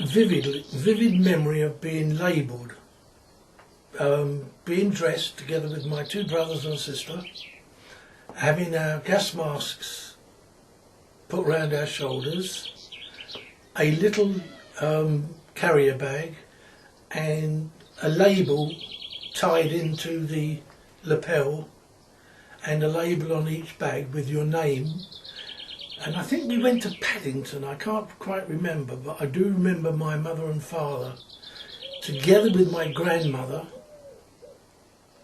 vivid memory of being labelled, being dressed together with my two brothers and sister, having our gas masks put round our shoulders, a little carrier bag and a label tied into the lapel, and a label on each bag with your name. And I think we went to Paddington, I can't quite remember, but I do remember my mother and father together with my grandmother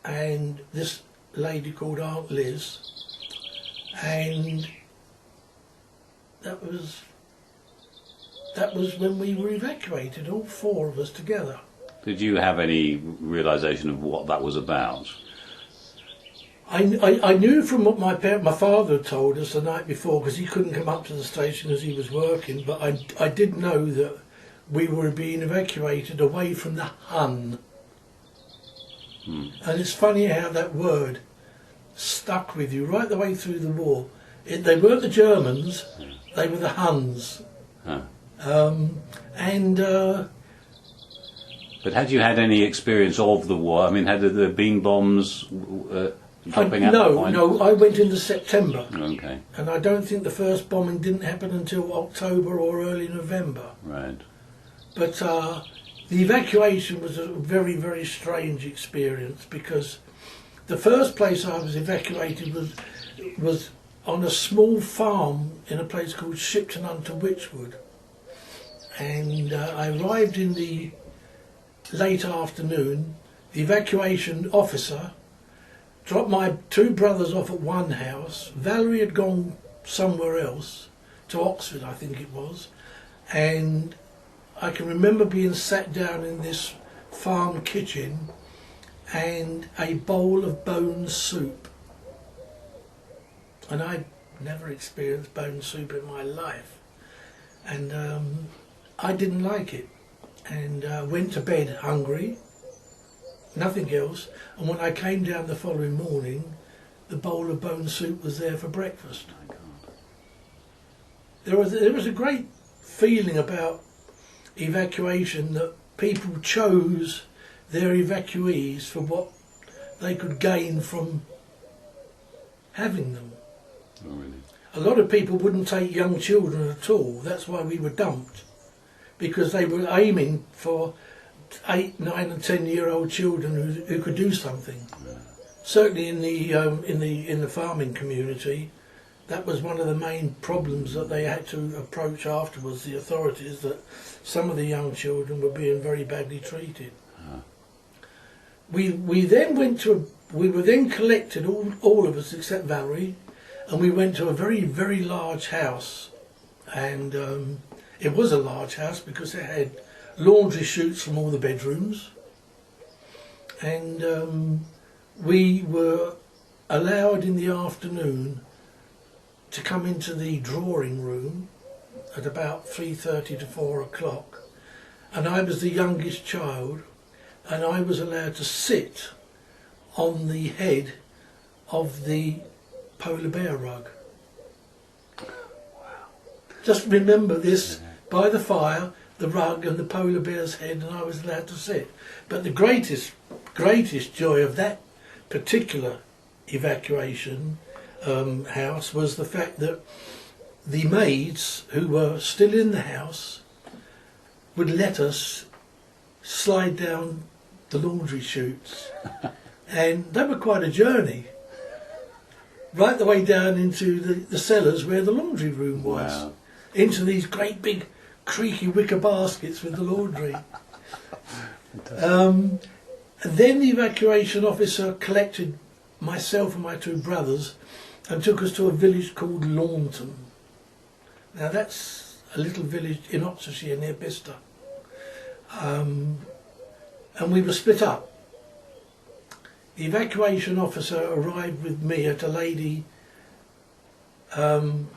and this lady called Aunt Liz, and that was when we were evacuated, all four of us together. Did you have any realisation of what that was about? I knew from what my father had told us the night before, because he couldn't come up to the station as he was working, but I did know that we were being evacuated away from the Hun. And it's funny how that word stuck with you right the way through the war. They weren't the Germans, they were the Huns. Huh. But had you had any experience of the war? I mean, had there been bombs dropping at that point? No, I went into September. Okay. And I don't think the first bombing didn't happen until October or early November. Right. But the evacuation was a very, very strange experience, because the first place I was evacuated was on a small farm in a place called Shipton under Wychwood. And I arrived in the late afternoon. The evacuation officer dropped my two brothers off at one house. Valerie had gone somewhere else, to Oxford I think it was, and I can remember being sat down in this farm kitchen and a bowl of bone soup. And I'd never experienced bone soup in my life, and I didn't like it, and went to bed hungry, nothing else. And when I came down the following morning, the bowl of bone soup was there for breakfast. My God. There was a great feeling about evacuation, that people chose their evacuees for what they could gain from having them. Oh, really? A lot of people wouldn't take young children at all. That's why we were dumped, because they were aiming for 8, 9 and 10-year-old children who could do something. Yeah. Certainly in the farming community, that was one of the main problems that they had to approach afterwards, the authorities, that some of the young children were being very badly treated. We were then collected, all of us except Valerie, and we went to a very, very large house. And it was a large house because it had laundry chutes from all the bedrooms. And we were allowed in the afternoon to come into the drawing room at about 3:30 to 4 o'clock. And I was the youngest child, and I was allowed to sit on the head of the polar bear rug. Wow. Just remember this, by the fire, the rug and the polar bear's head, and I was allowed to sit. But the greatest joy of that particular evacuation house was the fact that the maids who were still in the house would let us slide down the laundry chutes. And that was quite a journey, right the way down into the cellars where the laundry room was. Wow. Into these great big creaky wicker baskets with the laundry. And then the evacuation officer collected myself and my two brothers and took us to a village called Launton. Now that's a little village in Oxfordshire near Bicester. And we were split up. The evacuation officer arrived with me at a lady and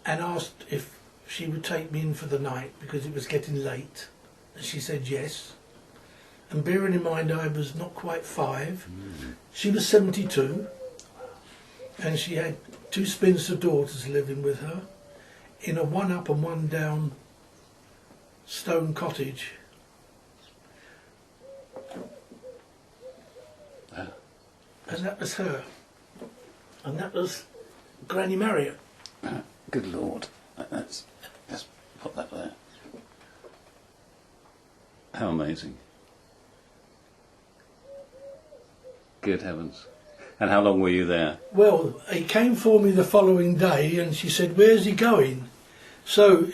asked if she would take me in for the night because it was getting late. And she said yes. And bearing in mind I was not quite 5, she was 72, and she had 2 spinster daughters living with her in a 1 up and 1 down stone cottage. And that was her. And that was Granny Marriott. Good Lord. Let's put that there. How amazing. Good heavens. And how long were you there? Well, he came for me the following day and she said, "Where's he going?" So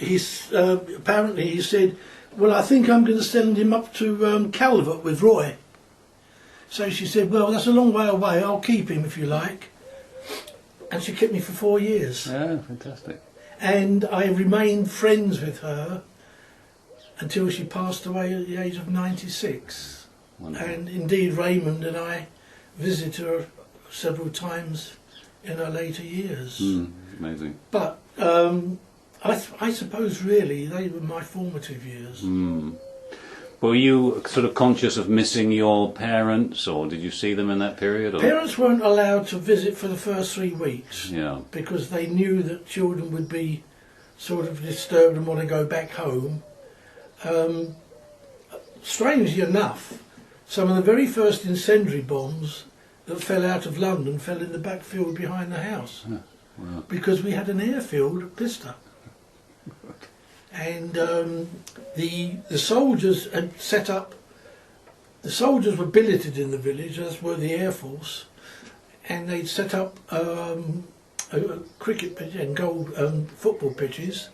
apparently he said, "Well, I think I'm going to send him up to Calvert with Roy." So she said, "Well, that's a long way away, I'll keep him if you like." And she kept me for 4 years. Yeah, fantastic. And I remained friends with her until she passed away at the age of 96. Wonderful. And indeed Raymond and I visited her several times in her later years. Amazing. But I suppose really they were my formative years. Were you sort of conscious of missing your parents, or did you see them in that period? Or? Parents weren't allowed to visit for the first 3 weeks, Yeah. because they knew that children would be sort of disturbed and want to go back home. Strangely enough, some of the very first incendiary bombs that fell out of London fell in the backfield behind the house, Wow. because we had an airfield at Bicester. And the soldiers had set up, the soldiers were billeted in the village, as were the Air Force, and they'd set up a cricket pitch and football pitches,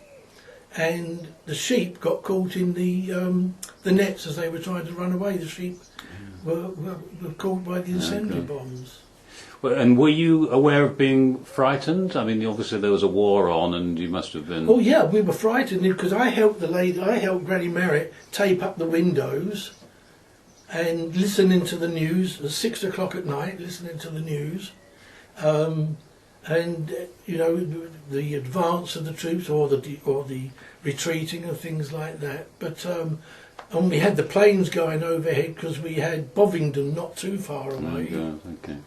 and the sheep got caught in the nets as they were trying to run away. The sheep were caught by the incendiary bombs. Well, and were you aware of being frightened? I mean, obviously there was a war on, and you must have been. Oh yeah, we were frightened because I helped Granny Marriott tape up the windows and listen into the news at 6 o'clock at night, listening to the news, and you know, the advance of the troops or the retreating and things like that. But and we had the planes going overhead because we had Bovingdon not too far away. Oh, God, okay.